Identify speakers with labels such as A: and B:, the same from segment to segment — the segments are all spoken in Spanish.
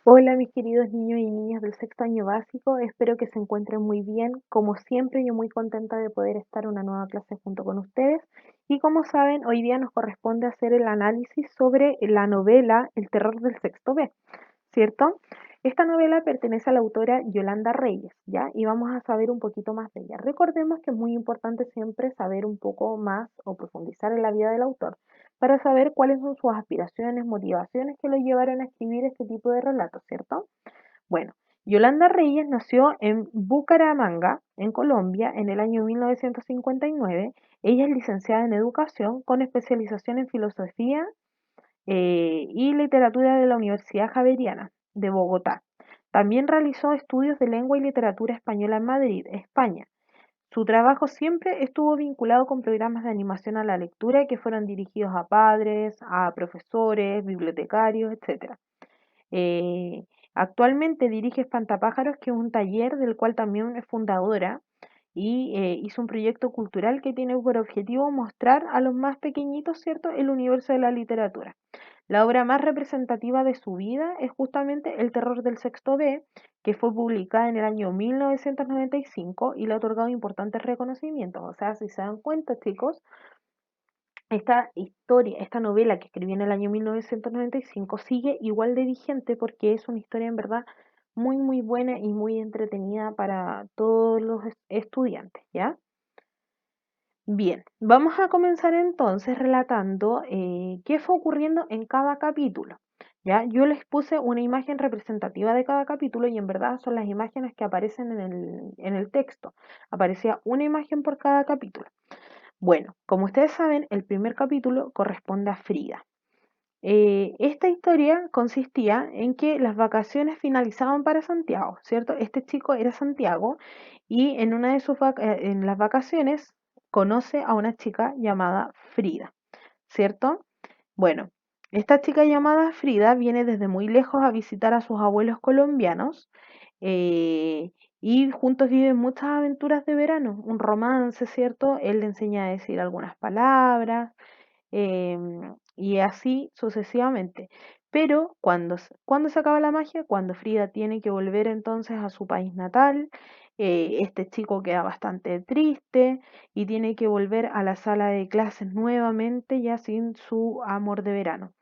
A: Hola mis queridos niños y niñas del sexto año básico, espero que se encuentren muy bien. Como siempre, yo muy contenta de poder estar en una nueva clase junto con ustedes. Y como saben, hoy día nos corresponde hacer el análisis sobre la novela El terror del sexto B, ¿cierto? Esta novela pertenece a la autora Yolanda Reyes, ¿ya? Y vamos a saber un poquito más de ella. Recordemos que es muy importante siempre saber un poco más o profundizar en la vida del autor para saber cuáles son sus aspiraciones, motivaciones que lo llevaron a escribir este tipo de relatos, ¿cierto? Bueno, Yolanda Reyes nació en Bucaramanga, en Colombia, en el año 1959. Ella es licenciada en educación con especialización en filosofía y literatura de la Universidad Javeriana de Bogotá. También realizó estudios de lengua y literatura española en Madrid, España. Su trabajo siempre estuvo vinculado con programas de animación a la lectura que fueron dirigidos a padres, a profesores, bibliotecarios, etc. Eh, Actualmente dirige Espantapájaros, que es un taller del cual también es fundadora, y hizo un proyecto cultural que tiene por objetivo mostrar a los más pequeñitos, ¿cierto?, el universo de la literatura. La obra más representativa de su vida es justamente El terror del sexto B, que fue publicada en el año 1995 y le ha otorgado importantes reconocimientos. O sea, si se dan cuenta, chicos, esta historia, esta novela que escribió en el año 1995 sigue igual de vigente porque es una historia en verdad muy, muy buena y muy entretenida para todos los estudiantes, ¿ya? Bien, vamos a comenzar entonces relatando qué fue ocurriendo en cada capítulo. ¿Ya? Yo les puse una imagen representativa de cada capítulo y en verdad son las imágenes que aparecen en el texto. Aparecía una imagen por cada capítulo. Bueno, como ustedes saben, el primer capítulo corresponde a Frida. Esta historia consistía en que las vacaciones finalizaban para Santiago, ¿cierto? Este chico era Santiago y en una de en las vacaciones conoce a una chica llamada Frida, ¿cierto? Bueno, esta chica llamada Frida viene desde muy lejos a visitar a sus abuelos colombianos eh, y juntos viven muchas aventuras de verano, un romance, ¿cierto? Él le enseña a decir algunas palabras, y así sucesivamente. Pero cuando se acaba la magia, cuando Frida tiene que volver entonces a su país natal, este chico queda bastante triste y tiene que volver a la sala de clases nuevamente ya sin su amor de verano.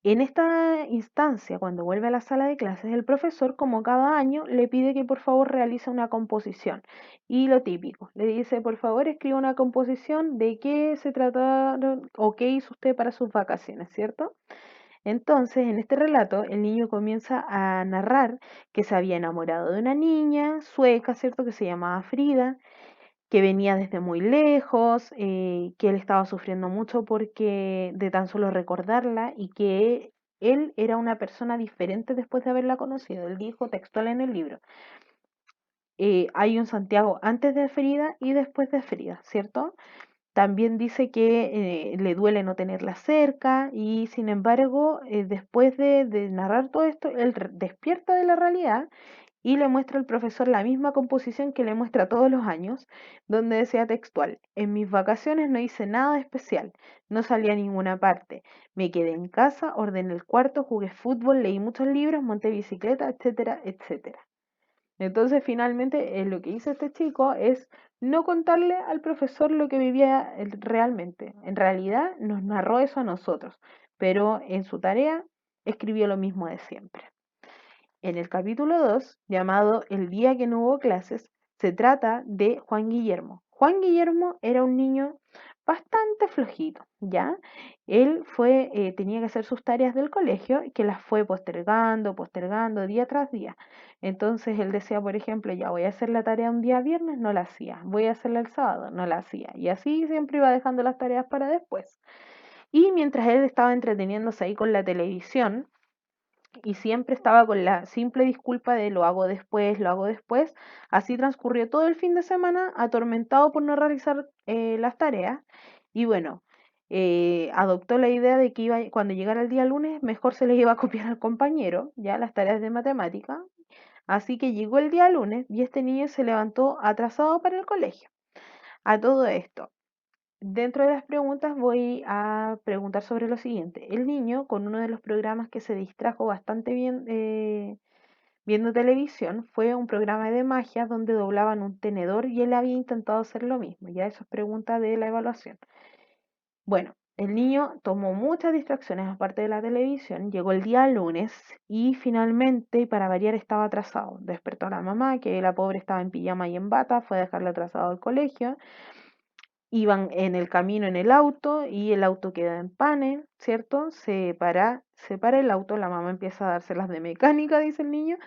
A: En esta instancia, cuando vuelve a la sala de clases, el profesor, como cada año, le pide que por favor realice una composición. Y lo típico, le dice, por favor, escriba una composición de qué se trataron o qué hizo usted para sus vacaciones, ¿cierto? Entonces, en este relato, el niño comienza a narrar que se había enamorado de una niña sueca, ¿cierto? Que se llamaba Frida, que venía desde muy lejos, que él estaba sufriendo mucho porque de tan solo recordarla y que él era una persona diferente después de haberla conocido. Él dijo textual en el libro, hay un Santiago antes de Frida y después de Frida, ¿cierto? También dice que le duele no tenerla cerca y sin embargo, después de narrar todo esto, él despierta de la realidad y le muestra al profesor la misma composición que le muestra todos los años, donde decía textual, en mis vacaciones no hice nada especial, no salí a ninguna parte, me quedé en casa, ordené el cuarto, jugué fútbol, leí muchos libros, monté bicicleta, etcétera, etcétera. Entonces, finalmente, lo que hizo este chico es no contarle al profesor lo que vivía él realmente. En realidad, nos narró eso a nosotros, pero en su tarea escribió lo mismo de siempre. En el capítulo 2, llamado El día que no hubo clases, se trata de Juan Guillermo. Juan Guillermo era un niño bastante flojito, ¿ya? Él tenía que hacer sus tareas del colegio, que las fue postergando, postergando día tras día. Entonces él decía, por ejemplo, ya voy a hacer la tarea un día viernes, no la hacía. Voy a hacerla el sábado, no la hacía. Y así siempre iba dejando las tareas para después. Y mientras él estaba entreteniéndose ahí con la televisión, y siempre estaba con la simple disculpa de lo hago después. Así transcurrió todo el fin de semana atormentado por no realizar las tareas y bueno, adoptó la idea de que cuando llegara el día lunes mejor se le iba a copiar al compañero, ya las tareas de matemática. Así que llegó el día lunes y este niño se levantó atrasado para el colegio. A todo esto, dentro de las preguntas voy a preguntar sobre lo siguiente. El niño, con uno de los programas que se distrajo bastante bien viendo televisión, fue un programa de magia donde doblaban un tenedor y él había intentado hacer lo mismo. Ya eso es pregunta de la evaluación. Bueno, el niño tomó muchas distracciones aparte de la televisión, llegó el día lunes y finalmente, y para variar, estaba atrasado. Despertó a la mamá, que la pobre estaba en pijama y en bata, fue a dejarle atrasado al colegio. Iban en el camino en el auto y el auto queda en pane, ¿cierto? Se para el auto, la mamá empieza a dárselas de mecánica, dice el niño,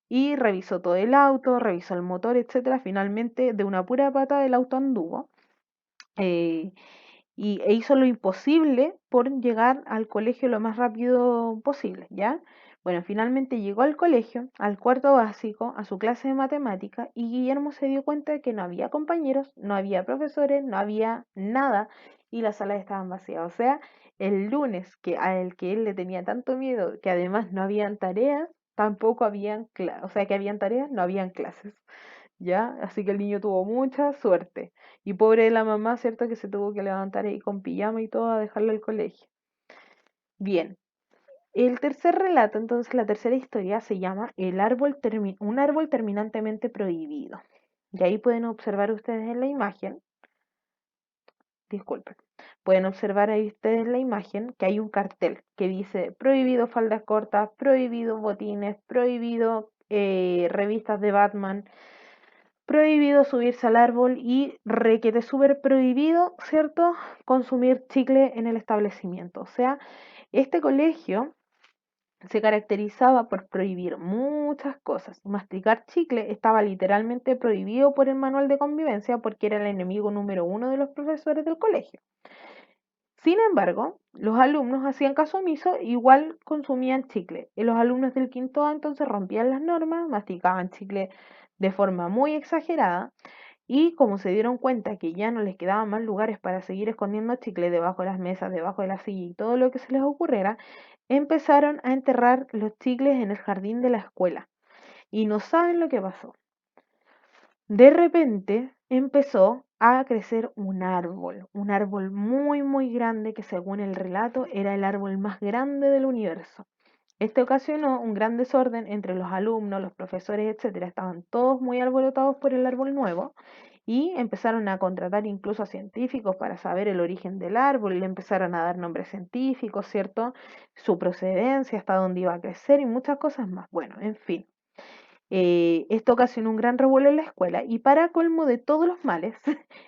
A: y revisó todo el auto, revisó el motor, etcétera. Finalmente, de una pura pata, el auto anduvo. eh, e hizo lo imposible por llegar al colegio lo más rápido posible, ¿ya? Bueno, finalmente llegó al colegio, al cuarto básico, a su clase de matemática, y Guillermo se dio cuenta de que no había compañeros, no había profesores, no había nada, y las salas estaban vacías. O sea, el lunes al que él le tenía tanto miedo, que además no habían tareas, tampoco habían clases, o sea, que habían tareas, no habían clases. ¿Ya? Así que el niño tuvo mucha suerte. Y pobre de la mamá, ¿cierto? Que se tuvo que levantar ahí con pijama y todo a dejarle al colegio. Bien, el tercer relato, entonces la tercera historia se llama Un árbol terminantemente prohibido. Y ahí pueden observar ustedes en la imagen, disculpen, pueden observar ahí ustedes en la imagen que hay un cartel que dice prohibido faldas cortas, prohibido botines, prohibido revistas de Batman, prohibido subirse al árbol y requete súper prohibido, ¿cierto? Consumir chicle en el establecimiento. O sea, este colegio se caracterizaba por prohibir muchas cosas. Masticar chicle estaba literalmente prohibido por el manual de convivencia porque era el enemigo número uno de los profesores del colegio. Sin embargo, los alumnos hacían caso omiso, igual consumían chicle. Y los alumnos del quinto A entonces rompían las normas, masticaban chicle de forma muy exagerada y como se dieron cuenta que ya no les quedaban más lugares para seguir escondiendo chicle debajo de las mesas, debajo de la silla y todo lo que se les ocurriera, empezaron a enterrar los chicles en el jardín de la escuela. Y no saben lo que pasó. De repente empezó a crecer un árbol muy muy grande que según el relato era el árbol más grande del universo. Esto ocasionó un gran desorden entre los alumnos, los profesores, etcétera. Estaban todos muy alborotados por el árbol nuevo y empezaron a contratar incluso a científicos para saber el origen del árbol, le empezaron a dar nombres científicos, ¿cierto? Su procedencia, hasta dónde iba a crecer y muchas cosas más. Bueno, en fin. Esto ocasionó un gran revuelo en la escuela y para colmo de todos los males,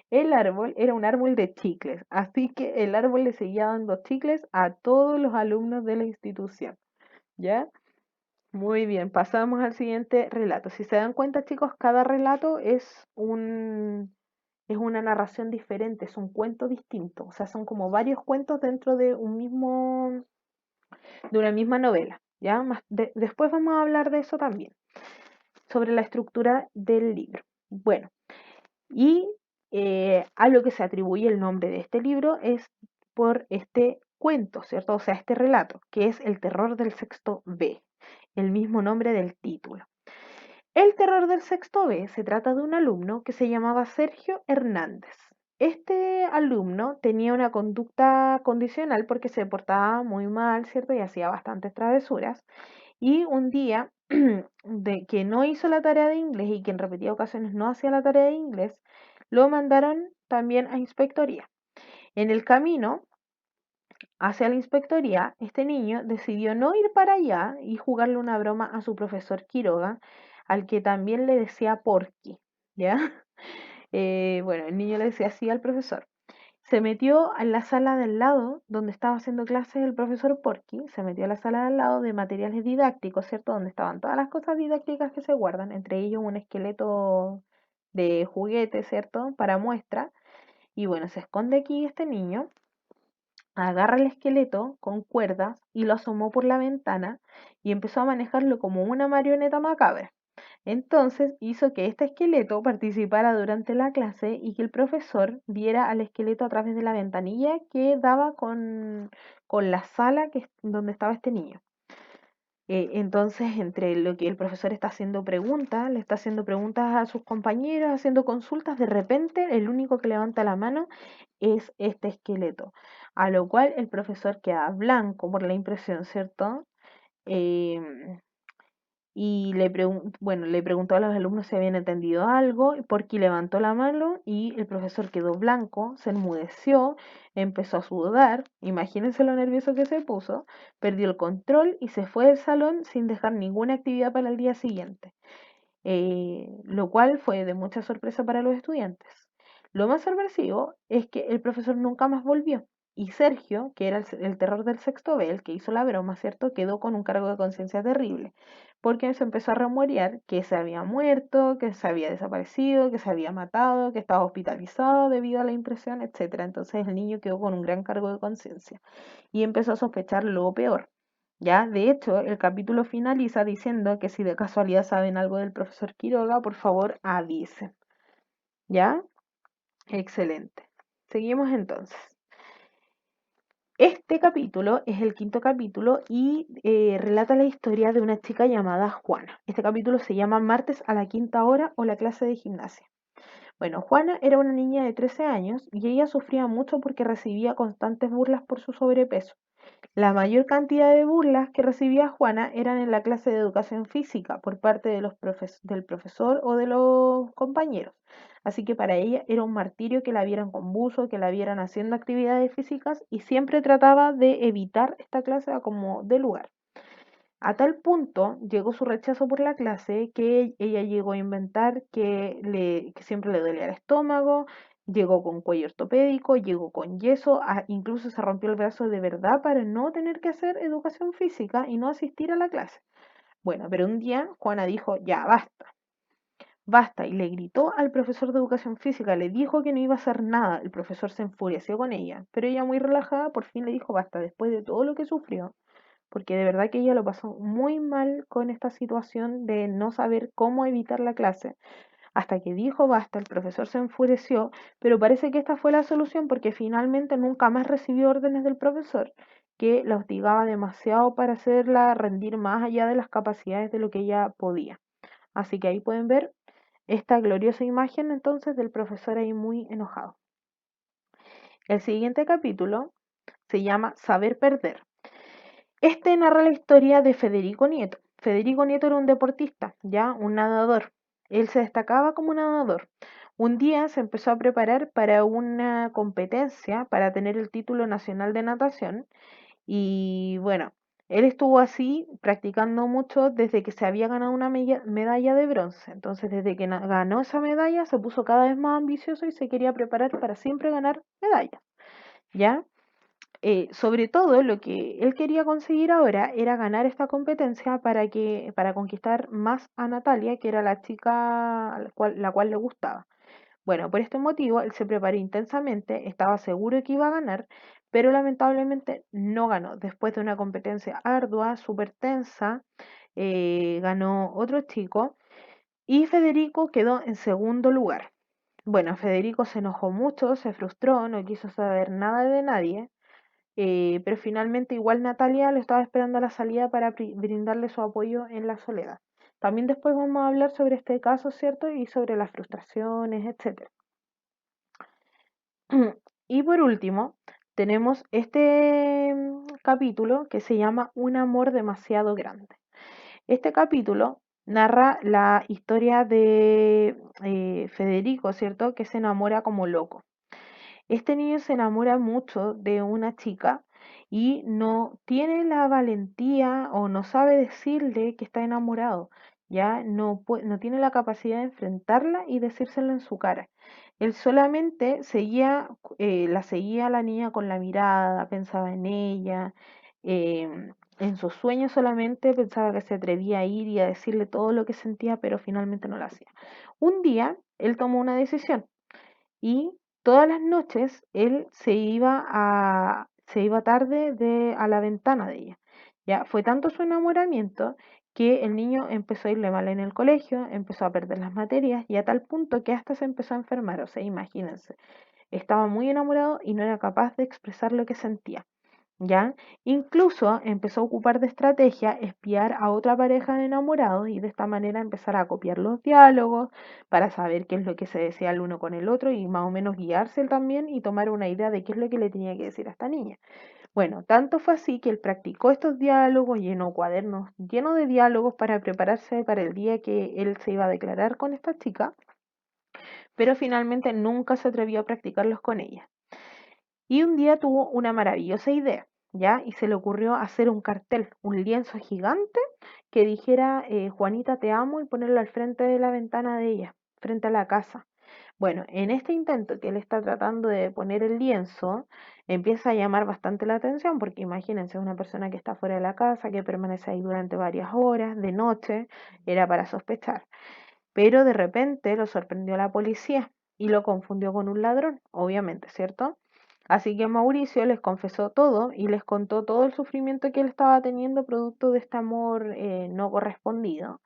A: el árbol era un árbol de chicles, así que el árbol le seguía dando chicles a todos los alumnos de la institución. ¿Ya? Muy bien, pasamos al siguiente relato. Si se dan cuenta, chicos, cada relato es una narración diferente, es un cuento distinto. O sea, son como varios cuentos dentro de de una misma novela. ¿Ya? Después vamos a hablar de eso también, sobre la estructura del libro. Bueno, y a lo que se atribuye el nombre de este libro es por este cuento, ¿cierto? O sea, este relato, que es El terror del sexto B, el mismo nombre del título. El terror del sexto B se trata de un alumno que se llamaba Sergio Hernández. Este alumno tenía una conducta condicional porque se portaba muy mal, ¿cierto? Y hacía bastantes travesuras. Y un día de que no hizo la tarea de inglés y que en repetidas ocasiones no hacía la tarea de inglés, lo mandaron también a inspectoría. En el camino hacia la inspectoría, este niño decidió no ir para allá y jugarle una broma a su profesor Quiroga, al que también le decía Porky, ¿ya? Bueno, el niño le decía así al profesor. Se metió en la sala del lado, donde estaba haciendo clases el profesor Porky, se metió a la sala del lado de materiales didácticos, ¿cierto? Donde estaban todas las cosas didácticas que se guardan, entre ellos un esqueleto de juguete, ¿cierto? Para muestra. Y bueno, se esconde aquí este niño, agarra el esqueleto con cuerdas y lo asomó por la ventana y empezó a manejarlo como una marioneta macabra. Entonces hizo que este esqueleto participara durante la clase y que el profesor viera al esqueleto a través de la ventanilla que daba con la sala donde estaba este niño. Entonces, entre lo que el profesor está haciendo preguntas, le está haciendo preguntas a sus compañeros, haciendo consultas, de repente el único que levanta la mano es este esqueleto, a lo cual el profesor queda blanco por la impresión, ¿cierto? Em, y bueno, le preguntó a los alumnos si habían entendido algo, porque levantó la mano y el profesor quedó blanco, se enmudeció, empezó a sudar, imagínense lo nervioso que se puso, perdió el control y se fue del salón sin dejar ninguna actividad para el día siguiente, lo cual fue de mucha sorpresa para los estudiantes. Lo más sorpresivo es que el profesor nunca más volvió. Y Sergio, que era el terror del sexto B, el que hizo la broma, ¿cierto? Quedó con un cargo de conciencia terrible, porque se empezó a rumorear que se había muerto, que se había desaparecido, que se había matado, que estaba hospitalizado debido a la impresión, etcétera. Entonces el niño quedó con un gran cargo de conciencia y empezó a sospechar lo peor. Ya, de hecho, el capítulo finaliza diciendo que si de casualidad saben algo del profesor Quiroga, por favor avisen. ¿Ya? Excelente. Seguimos entonces. Este capítulo es el quinto capítulo y relata la historia de una chica llamada Juana. Este capítulo se llama Martes a la quinta hora o la clase de gimnasia. Bueno, Juana era una niña de 13 años y ella sufría mucho porque recibía constantes burlas por su sobrepeso. La mayor cantidad de burlas que recibía Juana eran en la clase de educación física por parte de del profesor o de los compañeros. Así que para ella era un martirio que la vieran con buzo, que la vieran haciendo actividades físicas y siempre trataba de evitar esta clase a como de lugar. A tal punto llegó su rechazo por la clase que ella llegó a inventar que siempre le dolía el estómago, llegó con cuello ortopédico, llegó con yeso, incluso se rompió el brazo de verdad para no tener que hacer educación física y no asistir a la clase. Bueno, pero un día Juana dijo, ya, basta, basta, y le gritó al profesor de educación física, le dijo que no iba a hacer nada, el profesor se enfureció con ella, pero ella muy relajada por fin le dijo, basta, después de todo lo que sufrió porque de verdad que ella lo pasó muy mal con esta situación de no saber cómo evitar la clase. Hasta que dijo basta, el profesor se enfureció, pero parece que esta fue la solución porque finalmente nunca más recibió órdenes del profesor, que la hostigaba demasiado para hacerla rendir más allá de las capacidades de lo que ella podía. Así que ahí pueden ver esta gloriosa imagen entonces del profesor ahí muy enojado. El siguiente capítulo se llama Saber Perder. Este narra la historia de Federico Nieto. Federico Nieto era un deportista, ya un nadador. Él se destacaba como nadador. Un día se empezó a preparar para una competencia para tener el título nacional de natación y bueno, él estuvo así practicando mucho desde que se había ganado una medalla de bronce. Entonces, desde que ganó esa medalla, se puso cada vez más ambicioso y se quería preparar para siempre ganar medallas, ¿ya? Sobre todo lo que él quería conseguir ahora era ganar esta competencia para conquistar más a Natalia, que era la chica a la cual le gustaba. Bueno, por este motivo él se preparó intensamente, estaba seguro que iba a ganar, pero lamentablemente no ganó. Después de una competencia ardua, súper tensa, ganó otro chico y Federico quedó en segundo lugar. Bueno, Federico se enojó mucho, se frustró, no quiso saber nada de nadie. Pero finalmente igual Natalia lo estaba esperando a la salida para brindarle su apoyo en la soledad. También después vamos a hablar sobre este caso, ¿cierto? Y sobre las frustraciones, etcétera. Y por último, tenemos este capítulo que se llama Un amor demasiado grande. Este capítulo narra la historia de Federico, ¿cierto? Que se enamora como loco. Este niño se enamora mucho de una chica y no tiene la valentía o no sabe decirle que está enamorado, ya no tiene la capacidad de enfrentarla y decírselo en su cara. Él solamente la seguía a la niña con la mirada, pensaba en ella, en sus sueños solamente pensaba que se atrevía a ir y a decirle todo lo que sentía, pero finalmente no lo hacía. Un día él tomó una decisión y todas las noches él se iba tarde a la ventana de ella. Ya fue tanto su enamoramiento que el niño empezó a irle mal en el colegio, empezó a perder las materias y a tal punto que hasta se empezó a enfermar. O sea, imagínense, estaba muy enamorado y no era capaz de expresar lo que sentía. ¿ya? Incluso empezó a ocupar de estrategia espiar a otra pareja de enamorados y de esta manera empezar a copiar los diálogos para saber qué es lo que se decía el uno con el otro y más o menos guiarse él también y tomar una idea de qué es lo que le tenía que decir a esta niña. Bueno, tanto fue así que él practicó estos diálogos, llenó cuadernos llenos de diálogos para prepararse para el día que él se iba a declarar con esta chica, pero finalmente nunca se atrevió a practicarlos con ella. Y un día tuvo una maravillosa idea, ¿ya? Y se le ocurrió hacer un cartel, un lienzo gigante que dijera Juanita te amo y ponerlo al frente de la ventana de ella, frente a la casa. Bueno, en este intento que él está tratando de poner el lienzo, empieza a llamar bastante la atención, porque imagínense una persona que está fuera de la casa, que permanece ahí durante varias horas, de noche, era para sospechar. Pero de repente lo sorprendió la policía y lo confundió con un ladrón, obviamente, ¿cierto? Así que Mauricio les confesó todo y les contó todo el sufrimiento que él estaba teniendo producto de este amor no correspondido.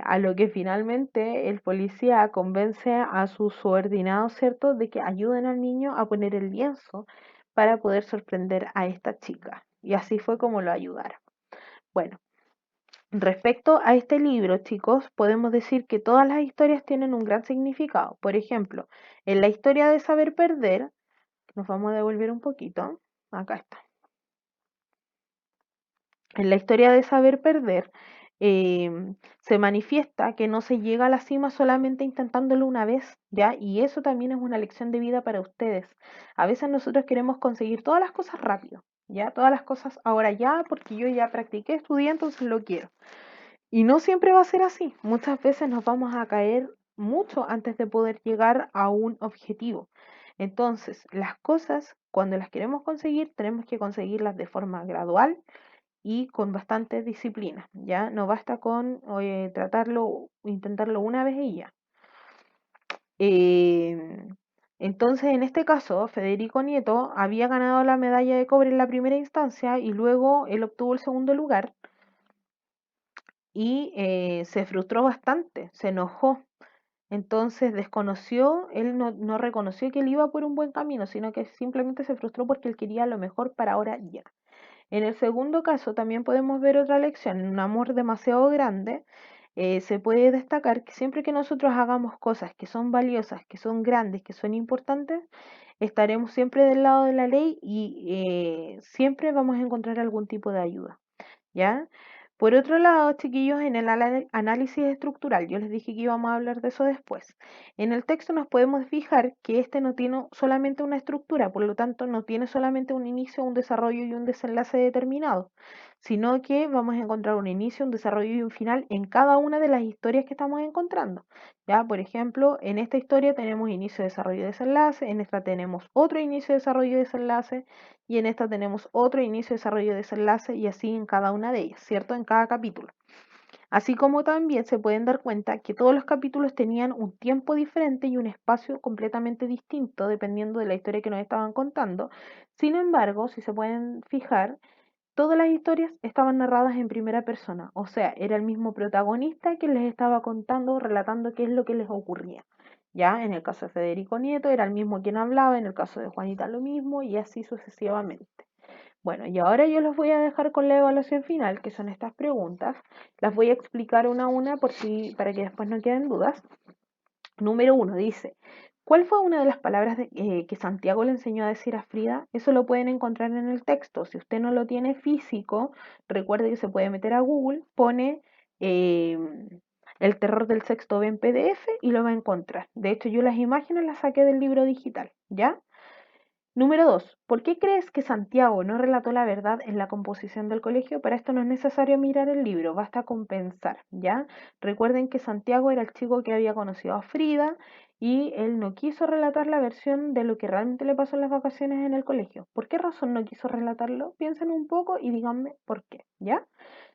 A: A lo que finalmente el policía convence a sus subordinados, ¿cierto?, de que ayuden al niño a poner el lienzo para poder sorprender a esta chica. Y así fue como lo ayudaron. Bueno, respecto a este libro, chicos, podemos decir que todas las historias tienen un gran significado. Por ejemplo, en la historia de Saber Perder, nos vamos a devolver un poquito. Acá está. En la historia de Saber Perder, se manifiesta que no se llega a la cima solamente intentándolo una vez, ¿ya? Y eso también es una lección de vida para ustedes. A veces nosotros queremos conseguir todas las cosas rápido, ¿ya? Todas las cosas ahora ya, porque yo ya practiqué, estudié, entonces lo quiero. Y no siempre va a ser así. Muchas veces nos vamos a caer mucho antes de poder llegar a un objetivo. Entonces, las cosas, cuando las queremos conseguir, tenemos que conseguirlas de forma gradual y con bastante disciplina, ¿ya? No basta con tratarlo, intentarlo una vez y ya. Em, entonces, en este caso, Federico Nieto había ganado la medalla de cobre en la primera instancia y luego él obtuvo el segundo lugar y se frustró bastante, se enojó. Entonces desconoció, él no reconoció que él iba por un buen camino, sino que simplemente se frustró porque él quería lo mejor para ahora ya. En el segundo caso también podemos ver otra lección. En un amor demasiado grande, se puede destacar que siempre que nosotros hagamos cosas que son valiosas, que son grandes, que son importantes, estaremos siempre del lado de la ley y siempre vamos a encontrar algún tipo de ayuda. ¿Ya? Por otro lado, chiquillos, en el análisis estructural, yo les dije que íbamos a hablar de eso después. En el texto nos podemos fijar que este no tiene solamente una estructura, por lo tanto no tiene solamente un inicio, un desarrollo y un desenlace determinado, sino que vamos a encontrar un inicio, un desarrollo y un final en cada una de las historias que estamos encontrando. Ya, por ejemplo, en esta historia tenemos inicio, desarrollo y desenlace, en esta tenemos otro inicio, desarrollo y desenlace, y en esta tenemos otro inicio, desarrollo, desenlace y así en cada una de ellas, ¿cierto? En cada capítulo. Así como también se pueden dar cuenta que todos los capítulos tenían un tiempo diferente y un espacio completamente distinto dependiendo de la historia que nos estaban contando. Sin embargo, si se pueden fijar, todas las historias estaban narradas en primera persona, o sea, era el mismo protagonista que les estaba contando, relatando qué es lo que les ocurría. Ya, en el caso de Federico Nieto era el mismo quien hablaba, en el caso de Juanita lo mismo y así sucesivamente. Bueno, y ahora yo los voy a dejar con la evaluación final, que son estas preguntas. Las voy a explicar una a una para que después no queden dudas. Número uno dice, ¿cuál fue una de las palabras que Santiago le enseñó a decir a Frida? Eso lo pueden encontrar en el texto. Si usted no lo tiene físico, recuerde que se puede meter a Google, pone eh, el terror del sexto B en PDF y lo va a encontrar. De hecho, yo las imágenes las saqué del libro digital, ¿ya? Número 2. ¿Por qué crees que Santiago no relató la verdad en la composición del colegio? Para esto no es necesario mirar el libro, basta con pensar, ¿ya? Recuerden que Santiago era el chico que había conocido a Frida y él no quiso relatar la versión de lo que realmente le pasó en las vacaciones en el colegio. ¿Por qué razón no quiso relatarlo? Piensen un poco y díganme por qué, ¿ya?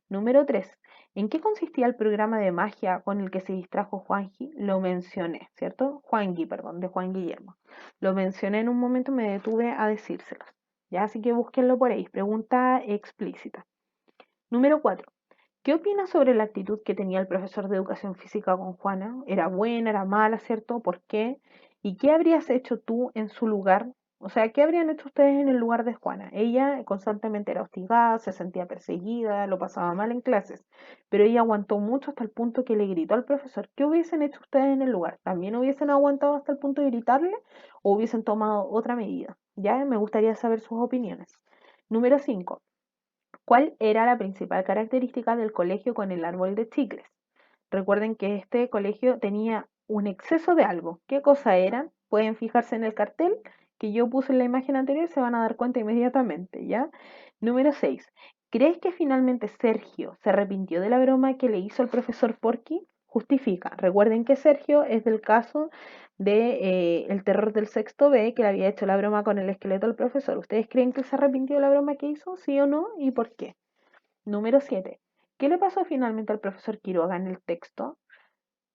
A: Número 3. ¿En qué consistía el programa de magia con el que se distrajo Juanji? Lo mencioné, ¿cierto? Juangui, perdón, de Juan Guillermo. Lo mencioné en un momento, me detuve a decírselos. Ya, así que búsquenlo por ahí. Pregunta explícita. Número 4. ¿Qué opinas sobre la actitud que tenía el profesor de educación física con Juana? ¿Era buena, era mala, cierto? ¿Por qué? ¿Y qué habrías hecho tú en su lugar? O sea, ¿qué habrían hecho ustedes en el lugar de Juana? Ella constantemente era hostigada, se sentía perseguida, lo pasaba mal en clases, pero ella aguantó mucho hasta el punto que le gritó al profesor. ¿Qué hubiesen hecho ustedes en el lugar? ¿También hubiesen aguantado hasta el punto de gritarle o hubiesen tomado otra medida? Ya me gustaría saber sus opiniones. Número 5. ¿Cuál era la principal característica del colegio con el árbol de chicles? Recuerden que este colegio tenía un exceso de algo. ¿Qué cosa era? Pueden fijarse en el cartel que yo puse en la imagen anterior, se van a dar cuenta inmediatamente, ¿ya? Número 6. ¿Crees que finalmente Sergio se arrepintió de la broma que le hizo el profesor Porky? Justifica. Recuerden que Sergio es del caso de el terror del sexto B, que le había hecho la broma con el esqueleto al profesor. ¿Ustedes creen que se arrepintió de la broma que hizo? ¿Sí o no? ¿Y por qué? Número 7. ¿Qué le pasó finalmente al profesor Quiroga en el texto?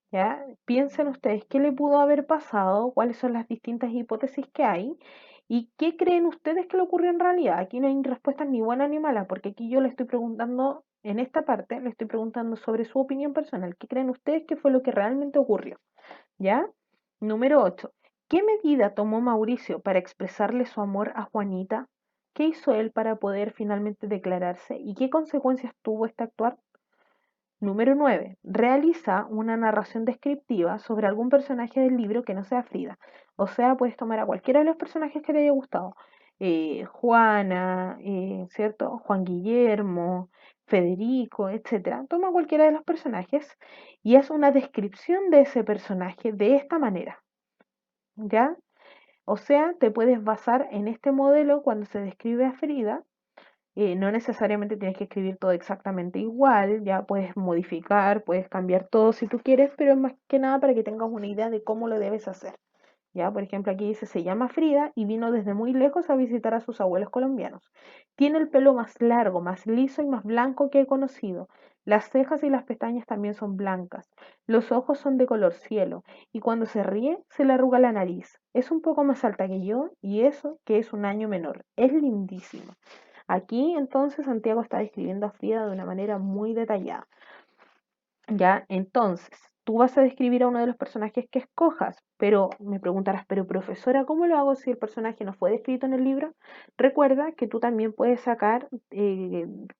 A: ¿Ya? Piensen ustedes qué le pudo haber pasado, cuáles son las distintas hipótesis que hay y qué creen ustedes que le ocurrió en realidad. Aquí no hay respuestas ni buenas ni malas, porque aquí yo le estoy preguntando, en esta parte, le estoy preguntando sobre su opinión personal. ¿Qué creen ustedes que fue lo que realmente ocurrió? ¿Ya? Número 8. ¿Qué medida tomó Mauricio para expresarle su amor a Juanita? ¿Qué hizo él para poder finalmente declararse? ¿Y qué consecuencias tuvo este actuar? Número 9. Realiza una narración descriptiva sobre algún personaje del libro que no sea Frida. O sea, puedes tomar a cualquiera de los personajes que te haya gustado. Juana, ¿cierto? Juan Guillermo, Federico, etcétera. Toma cualquiera de los personajes y haz una descripción de ese personaje de esta manera. ¿Ya? O sea, te puedes basar en este modelo cuando se describe a Frida. No necesariamente tienes que escribir todo exactamente igual, ya puedes modificar, puedes cambiar todo si tú quieres, pero es más que nada para que tengas una idea de cómo lo debes hacer. Ya, por ejemplo, aquí dice, se llama Frida y vino desde muy lejos a visitar a sus abuelos colombianos. Tiene el pelo más largo, más liso y más blanco que he conocido. Las cejas y las pestañas también son blancas. Los ojos son de color cielo y cuando se ríe se le arruga la nariz. Es un poco más alta que yo y eso que es un año menor. Es lindísima. Aquí entonces Santiago está describiendo a Frida de una manera muy detallada. Ya, entonces, tú vas a describir a uno de los personajes que escojas, pero me preguntarás, pero profesora, ¿cómo lo hago si el personaje no fue descrito en el libro? Recuerda que tú también puedes sacar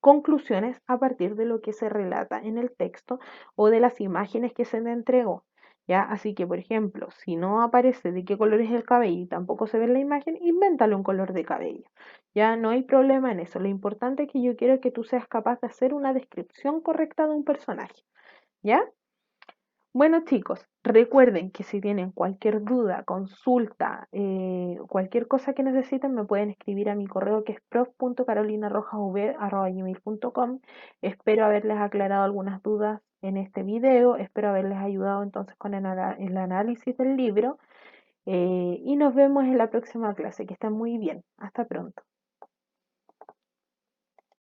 A: conclusiones a partir de lo que se relata en el texto o de las imágenes que se te entregó. ¿Ya? Así que, por ejemplo, si no aparece de qué color es el cabello y tampoco se ve en la imagen, invéntale un color de cabello. Ya no hay problema en eso. Lo importante es que yo quiero que tú seas capaz de hacer una descripción correcta de un personaje. ¿Ya? Bueno, chicos, recuerden que si tienen cualquier duda, consulta, cualquier cosa que necesiten, me pueden escribir a mi correo que es prof.carolinarojasv@gmail.com. Espero haberles aclarado algunas dudas en este video, espero haberles ayudado entonces con el análisis del libro y nos vemos en la próxima clase. Que estén muy bien. Hasta pronto.